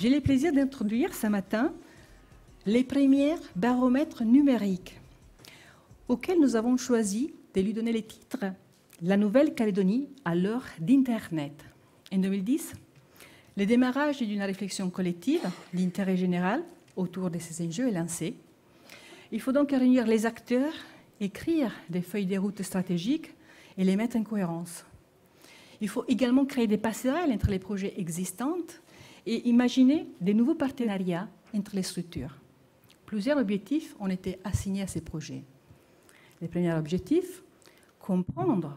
J'ai le plaisir d'introduire ce matin les premiers baromètres numériques auxquels nous avons choisi de lui donner les titres « La Nouvelle-Calédonie à l'heure d'Internet ». En 2010, le démarrage d'une réflexion collective d'intérêt général autour de ces enjeux est lancé. Il faut donc réunir les acteurs, écrire des feuilles de route stratégiques et les mettre en cohérence. Il faut également créer des passerelles entre les projets existants et imaginer de nouveaux partenariats entre les structures. Plusieurs objectifs ont été assignés à ces projets. Le premier objectif, comprendre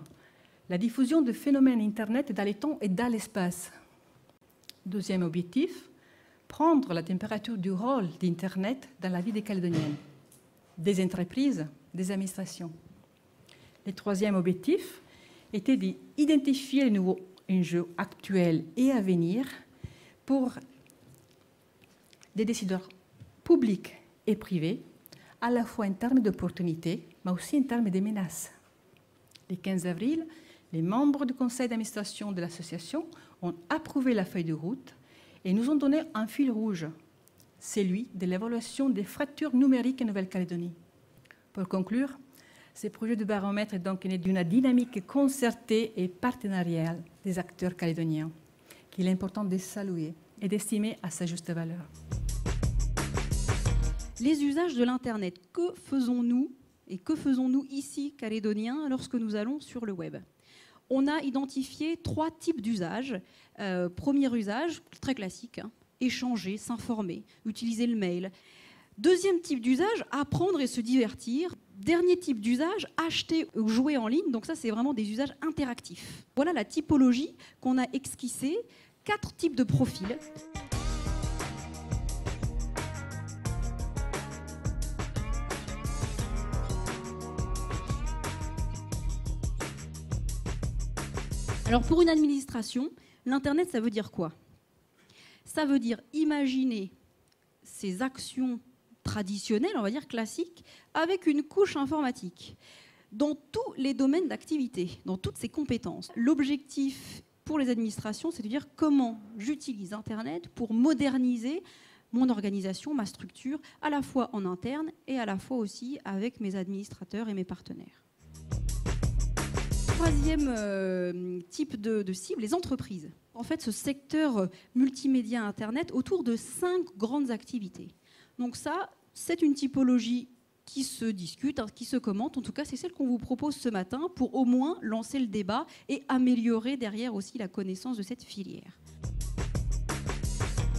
la diffusion de phénomènes Internet dans le temps et dans l'espace. Deuxième objectif, prendre la température du rôle d'Internet dans la vie des Calédoniennes, des entreprises, des administrations. Le troisième objectif était d'identifier les nouveaux enjeux actuels et à venir pour des décideurs publics et privés, à la fois en termes d'opportunités, mais aussi en termes de menaces. Le 15 avril, les membres du conseil d'administration de l'association ont approuvé la feuille de route et nous ont donné un fil rouge, celui de l'évaluation des fractures numériques en Nouvelle-Calédonie. Pour conclure, ce projet de baromètre est donc né d'une dynamique concertée et partenariale des acteurs calédoniens, qu'il est important de saluer et d'estimer à sa juste valeur. Les usages de l'Internet, que faisons-nous et que faisons-nous ici, Calédoniens, lorsque nous allons sur le web? On a identifié 3 types d'usages. Premier usage, très classique, échanger, s'informer, utiliser le mail. Deuxième type d'usage, apprendre et se divertir. Dernier type d'usage, acheter ou jouer en ligne. Donc ça, c'est vraiment des usages interactifs. Voilà la typologie qu'on a esquissée. 4 types de profils. Alors pour une administration, l'Internet, ça veut dire quoi? Ça veut dire imaginer ces actions traditionnelles, on va dire classiques, avec une couche informatique, dans tous les domaines d'activité, dans toutes ces compétences. L'objectif pour les administrations, c'est de dire comment j'utilise Internet pour moderniser mon organisation, ma structure, à la fois en interne et à la fois aussi avec mes administrateurs et mes partenaires. Troisième type de cible, les entreprises. En fait, ce secteur multimédia Internet autour de 5 grandes activités. Donc ça, c'est une typologie qui se discute, qui se commente. En tout cas, c'est celle qu'on vous propose ce matin pour au moins lancer le débat et améliorer derrière aussi la connaissance de cette filière.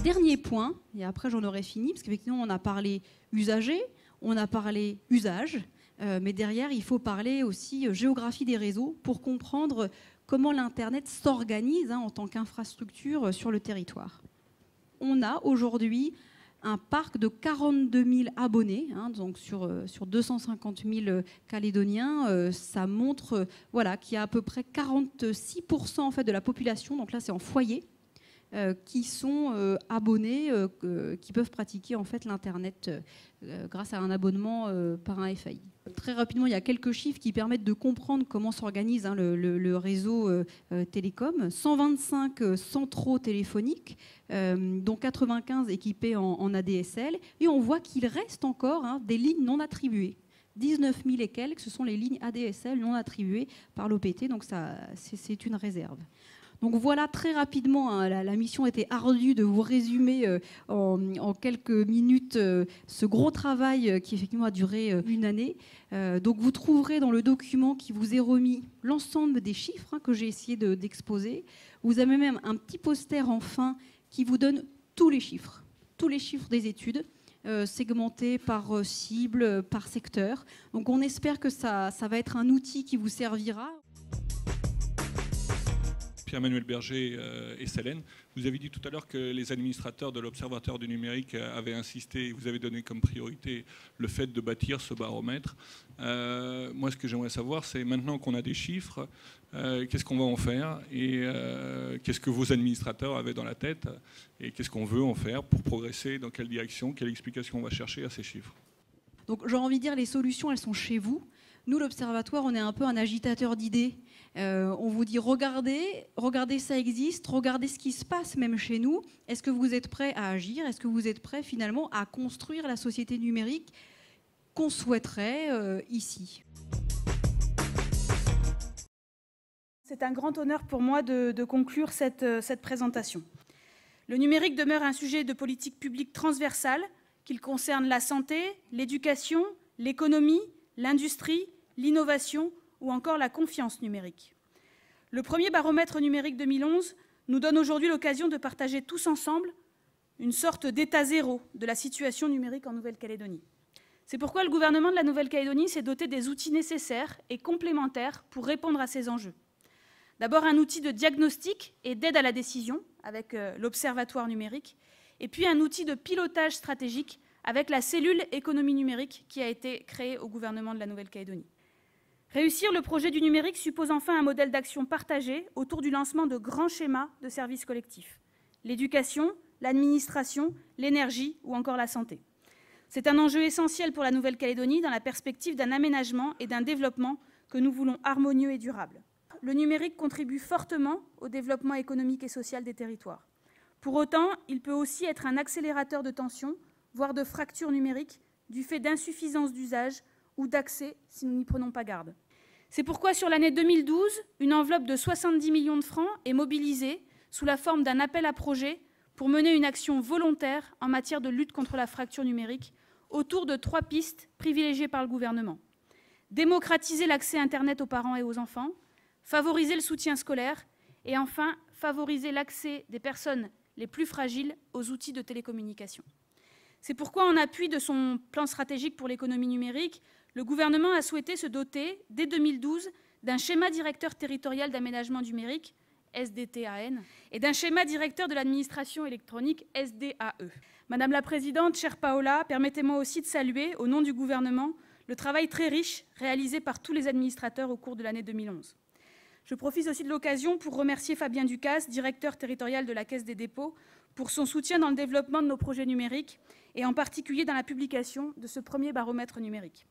Dernier point, et après j'en aurai fini, parce qu'effectivement on a parlé usager, on a parlé usage, mais derrière il faut parler aussi géographie des réseaux pour comprendre comment l'Internet s'organise en tant qu'infrastructure sur le territoire. On a aujourd'hui un parc de 42 000 abonnés, donc sur 250 000 Calédoniens. Ça montre qu'il y a à peu près 46% en fait, de la population, donc là c'est en foyer, qui sont abonnés, qui peuvent pratiquer en fait l'Internet grâce à un abonnement par un FAI. Très rapidement, il y a quelques chiffres qui permettent de comprendre comment s'organise le réseau télécom. 125 centraux téléphoniques, dont 95 équipés en ADSL. Et on voit qu'il reste encore des lignes non attribuées. 19 000 et quelques, ce sont les lignes ADSL non attribuées par l'OPT, donc c'est une réserve. Donc voilà, très rapidement, la mission était ardue de vous résumer en quelques minutes ce gros travail qui effectivement a duré une année. Donc vous trouverez dans le document qui vous est remis l'ensemble des chiffres que j'ai essayé d'exposer. Vous avez même un petit poster en fin qui vous donne tous les chiffres des études, segmentés par cible, par secteur. Donc on espère que ça va être un outil qui vous servira. Pierre-Emmanuel Berger et Célène, vous avez dit tout à l'heure que les administrateurs de l'Observatoire du numérique avaient insisté, vous avez donné comme priorité le fait de bâtir ce baromètre. Moi, ce que j'aimerais savoir, c'est maintenant qu'on a des chiffres, qu'est-ce qu'on va en faire et qu'est-ce que vos administrateurs avaient dans la tête et qu'est-ce qu'on veut en faire pour progresser, dans quelle direction, quelle explication on va chercher à ces chiffres. Donc j'ai envie de dire, les solutions, elles sont chez vous. Nous, l'Observatoire, on est un peu un agitateur d'idées. On vous dit regardez, ça existe, regardez ce qui se passe même chez nous. Est-ce que vous êtes prêts à agir? Est-ce que vous êtes prêts finalement à construire la société numérique qu'on souhaiterait ici? C'est un grand honneur pour moi de conclure cette présentation. Le numérique demeure un sujet de politique publique transversale, qu'il concerne la santé, l'éducation, l'économie, l'industrie, l'innovation ou encore la confiance numérique. Le premier baromètre numérique 2011 nous donne aujourd'hui l'occasion de partager tous ensemble une sorte d'état zéro de la situation numérique en Nouvelle-Calédonie. C'est pourquoi le gouvernement de la Nouvelle-Calédonie s'est doté des outils nécessaires et complémentaires pour répondre à ces enjeux. D'abord un outil de diagnostic et d'aide à la décision avec l'Observatoire numérique, et puis un outil de pilotage stratégique avec la cellule économie numérique qui a été créée au gouvernement de la Nouvelle-Calédonie. Réussir le projet du numérique suppose enfin un modèle d'action partagé autour du lancement de grands schémas de services collectifs. L'éducation, l'administration, l'énergie ou encore la santé. C'est un enjeu essentiel pour la Nouvelle-Calédonie dans la perspective d'un aménagement et d'un développement que nous voulons harmonieux et durable. Le numérique contribue fortement au développement économique et social des territoires. Pour autant, il peut aussi être un accélérateur de tensions, voire de fractures numériques, du fait d'insuffisance d'usage ou d'accès si nous n'y prenons pas garde. C'est pourquoi sur l'année 2012, une enveloppe de 70 millions de francs est mobilisée sous la forme d'un appel à projet pour mener une action volontaire en matière de lutte contre la fracture numérique autour de 3 pistes privilégiées par le gouvernement. Démocratiser l'accès Internet aux parents et aux enfants, favoriser le soutien scolaire et enfin favoriser l'accès des personnes les plus fragiles aux outils de télécommunication. C'est pourquoi, en appui de son plan stratégique pour l'économie numérique, le gouvernement a souhaité se doter, dès 2012, d'un schéma directeur territorial d'aménagement numérique, SDTAN, et d'un schéma directeur de l'administration électronique, SDAE. Madame la Présidente, chère Paola, permettez-moi aussi de saluer, au nom du gouvernement, le travail très riche réalisé par tous les administrateurs au cours de l'année 2011. Je profite aussi de l'occasion pour remercier Fabien Ducasse, directeur territorial de la Caisse des dépôts, pour son soutien dans le développement de nos projets numériques et en particulier dans la publication de ce premier baromètre numérique.